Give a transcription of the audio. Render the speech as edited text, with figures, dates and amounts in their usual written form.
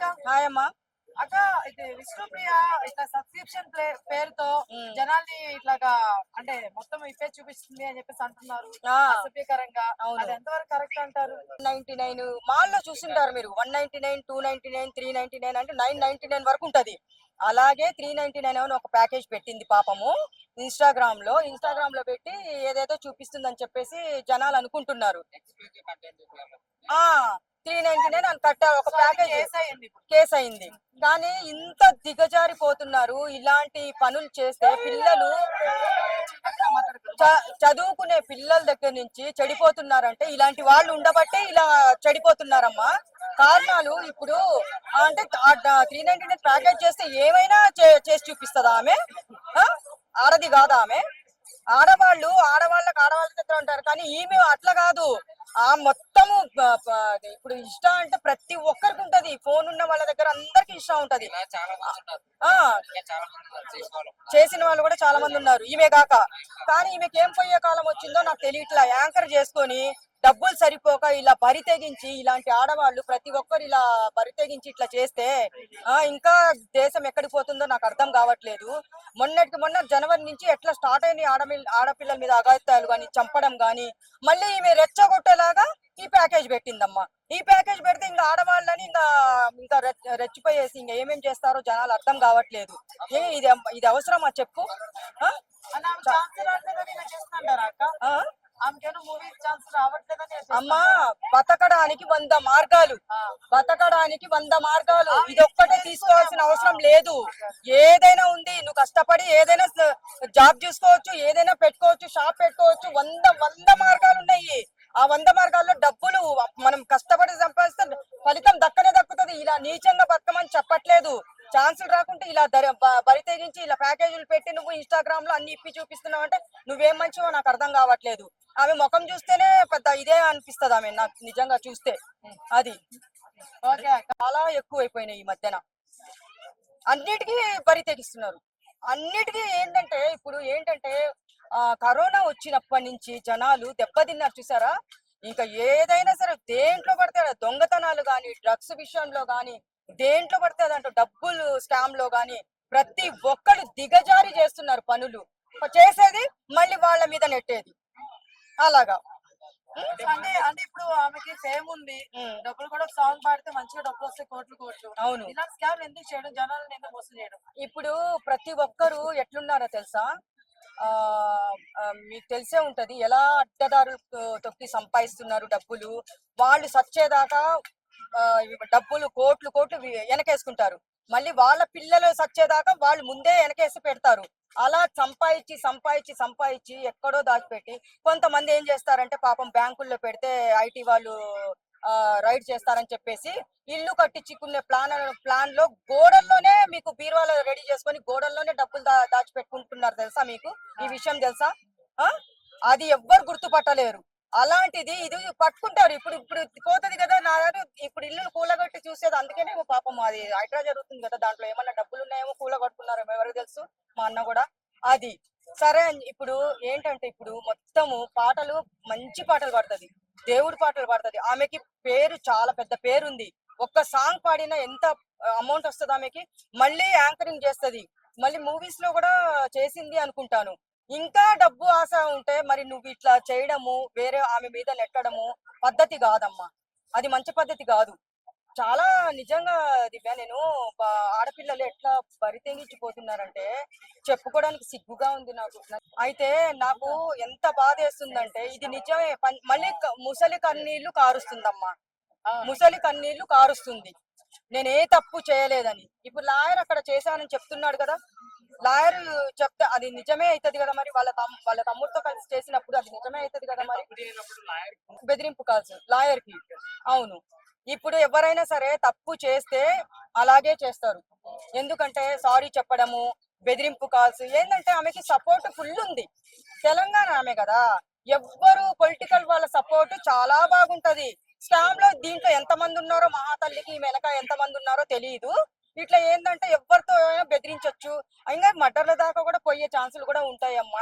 అక్క. హాయ్ అమ్మా. అక్క, ఇది విష్ణుప్రియ ఇట్లా సబ్స్క్రిప్షన్ పేరుతో ఉమ్. జనాల్ని ఇట్లాగా అంటే మొత్తం ఇప్పే చూపిస్తుంది అని చెప్పేసి అంటున్నారు ఆ, అసభ్యకరంగా. అవును. అది ఎంతవరకు కరెక్ట్ అంటారు? 99 మాల్లో చూసింటారు మీరు. 199, 299, 399 అంటే 999 వరకు ఉంటది. అలాగే 399 అని ఒక ప్యాకేజ్ పెట్టింది పాపము. ఇన్స్టాగ్రామ్ లో పెట్టి ఏదేదో చూపిస్తుందని చెప్పేసి జనాలు అనుకుంటున్నారు. ఆ 399 అని కట్టారు ఒక ప్యాకేజ్. కేసు అయింది ఇప్పుడు. కేసు అయింది. కానీ ఇంత దిగజారిపోతున్నారు. ఇలాంటి పనులు చేస్తే పిల్లలు చదువుకునే పిల్లల దగ్గర నుంచి చెడిపోతున్నారంటే ఇలాంటి వాళ్ళు ఉండబట్టే ఇలా చెడిపోతున్నారమ్మా. కారణాలు ఇప్పుడు అంటే 399 ప్యాకేజ్ చేస్తే ఏమైనా చేసి చూపిస్తుందా ఆమె? ఆ? ఆడది కాదా ఆమె? ఆడవాళ్ళకి దగ్గర ఉంటారు, కానీ ఈమె అట్లా కాదు. ఆ మొత్తము ఇప్పుడు ఇష్టం అంటే ప్రతి ఒక్కరికి ఉంటది. ఫోన్ ఉన్న వాళ్ళ దగ్గర అందరికి ఇష్టం ఉంటది. ఆ చేసిన వాళ్ళు కూడా చాలా మంది ఉన్నారు ఈమె కాక. కానీ ఈమెకి ఏం పోయే కాలం వచ్చిందో నాకు తెలియట్లా. యాంకర్ చేసుకొని డబ్బులు సరిపోక ఇలా బరి తెగించి, ఇలాంటి ఆడవాళ్ళు ప్రతి ఒక్కరు ఇలా బరి తెగించి ఇట్లా చేస్తే ఇంకా దేశం ఎక్కడికి పోతుందో నాకు అర్థం కావట్లేదు. మొన్న జనవరి నుంచి ఎట్లా స్టార్ట్ అయిన ఆడపిల్లల మీద అఘాయిత్యాలు గాని, చంపడం గాని, మళ్ళీ ఈమె రెచ్చగొట్టేలాగా ఈ ప్యాకేజ్ పెట్టిందమ్మా. ఈ ప్యాకేజ్ పెడితే ఇంకా ఆడవాళ్ళని ఇంకా రెచ్చిపోయేసి ఇంకా ఏమేం చేస్తారో జనాలు అర్థం కావట్లేదు. ఇది అవసరమా చెప్పు? అమ్మా, బతకడానికి 100 మార్గాలు, ఇది ఒక్కటే తీసుకోవాల్సిన అవసరం లేదు. ఏదైనా ఉంది, నువ్వు కష్టపడి ఏదైనా జాబ్ చూసుకోవచ్చు, ఏదైనా పెట్టుకోవచ్చు, షాప్ పెట్టుకోవచ్చు. 100 మార్గాలు ఉన్నాయి. ఆ 100 మార్గాల్లో డబ్బులు మనం కష్టపడి సంపాదిస్తే ఫలితం దక్కుతుంది. ఇలా నీచంగా బతకమని చెప్పట్లేదు. ఛాన్సులు రాకుంటే ఇలా బరి తెగించి ఇలా ప్యాకేజీలు పెట్టి నువ్వు ఇన్స్టాగ్రామ్ లో అన్ని ఇప్పి చూపిస్తున్నావు అంటే నువ్వేం మంచివో నాకు అర్థం కావట్లేదు. ఆమె ముఖం చూస్తేనే పెద్ద ఇదే అనిపిస్తుంది ఆమె నాకు నిజంగా చూస్తే. అది చాలా ఎక్కువైపోయినాయి ఈ మధ్యన. అన్నిటికీ బరి తెగిస్తున్నారు. అన్నిటికీ ఇప్పుడు ఏంటంటే కరోనా వచ్చినప్పటి నుంచి జనాలు దెబ్బతిన్నారు చూసారా. ఇంకా ఏదైనా సరే దేంట్లో పడితే దొంగతనాలు గాని, డ్రగ్స్ విషయంలో గాని, దేంట్లో పడితే అదంటూ డబ్బులు స్కామ్ లో గాని ప్రతి ఒక్కరు దిగజారి చేస్తున్నారు పనులు. చేసేది మళ్ళీ వాళ్ళ మీద నెట్టేది అలాగా. అంటే ఇప్పుడు ఆమెకి ఫేమ్ ఉంది, డబ్బులు కూడా సాంగ్ పాడితే మంచిగా డబ్బులు వస్తాయి, కోట్లు. అవును. ఇలాంటి స్కామ్ ఎందుకు చేయడం, జనాలను ఎందుకు మోసం చేయడం? ఇప్పుడు ప్రతి ఒక్కరు ఎట్లున్నారో తెలుసా? మీకు తెలిసే ఉంటది ఎలా అడ్డదారులు తొక్కి సంపాదిస్తున్నారు డబ్బులు. వాళ్ళు సచ్చేదాకా డబ్బులు కోట్లు వెనకేసుకుంటారు. మళ్ళీ వాళ్ళ పిల్లలు సచ్చేదాకా వాళ్ళు ముందే వెనకేసి పెడతారు. అలా సంపాదించి ఎక్కడో దాచిపెట్టి కొంతమంది ఏం చేస్తారంటే పాపం బ్యాంకుల్లో పెడితే ఐటీ వాళ్ళు రైడ్ చేస్తారని చెప్పేసి ఇల్లు కట్టించుకునే ప్లాన్ లో గోడల్లోనే మీకు బీరువాలో రెడీ చేసుకొని గోడల్లోనే డబ్బులు దాచిపెట్టుకుంటున్నారు. తెలుసా మీకు ఈ విషయం? తెలుసా? అది ఎవ్వరు గుర్తుపట్టలేరు. అలాంటిది ఇది పట్టుకుంటారు. ఇప్పుడు పోతుంది కదా. ఇప్పుడు ఇల్లు కూలగొట్టి చూసేది అందుకనే పాపం అది హైడ్రా జరుగుతుంది కదా. దాంట్లో ఏమన్నా డబ్బులు ఉన్నాయేమో కూలగొట్టుకున్నారేమో ఎవరికి తెలుసు. మా అన్న కూడా అది సరే. ఇప్పుడు ఏంటంటే ఇప్పుడు మొత్తము పాటలు మంచి పాటలు పాడుతుంది, దేవుడి పాటలు పాడుతుంది. ఆమెకి పేరు చాలా పెద్ద పేరుంది. ఒక్క సాంగ్ పాడినా ఎంత అమౌంట్ వస్తుంది ఆమెకి. మళ్ళీ యాంకరింగ్ చేస్తుంది, మళ్ళీ మూవీస్ లో కూడా చేసింది అనుకుంటాను. ఇంకా డబ్బు ఆశ ఉంటే మరి నువ్వు ఇట్లా చేయడము, వేరే ఆమె మీద నెట్టడము పద్ధతి కాదమ్మా. అది మంచి పద్ధతి కాదు. చాలా నిజంగా దివ్య, నేను ఆడపిల్లలు ఎట్లా బరి తెగించిపోతున్నారంటే చెప్పుకోవడానికి సిగ్గుగా ఉంది నాకు. అయితే నాకు ఎంత బాధ వేస్తుందంటే ఇది నిజమే. మళ్ళీ ముసలి కన్నీళ్లు కారుస్తుందమ్మా. ముసలి కన్నీళ్లు కారుస్తుంది నేను ఏ తప్పు చేయలేదని. ఇప్పుడు లాయర్ అక్కడ చేశానని చెప్తున్నాడు కదా. లాయర్ చెప్తే అది నిజమే అవుతుంది కదా. మరి వాళ్ళ తమ్ముడితో కలిసి చేసినప్పుడు అది నిజమే అవుతుంది కదా. మరి బెదిరింపు కాల్స్ లాయర్ కి. అవును. ఇప్పుడు ఎవరైనా సరే తప్పు చేస్తే అలాగే చేస్తారు. ఎందుకంటే సారీ చెప్పడము, బెదిరింపు కాల్స్ ఏంటంటే ఆమెకి సపోర్ట్ ఫుల్ ఉంది. తెలంగాణ ఆమె కదా. ఎవ్వరు పొలిటికల్ వాళ్ళ సపోర్ట్ చాలా బాగుంటది. స్కామ్ లో దీంట్లో ఎంతమంది ఉన్నారో మహాతల్లికి వెనక ఎంతమంది ఉన్నారో తెలియదు. ఇట్లా ఏంటంటే ఎవరితో బెదిరించవచ్చు, ఇంకా మర్డర్ల దాకా కూడా పోయే ఛాన్సులు కూడా ఉంటాయమ్మా.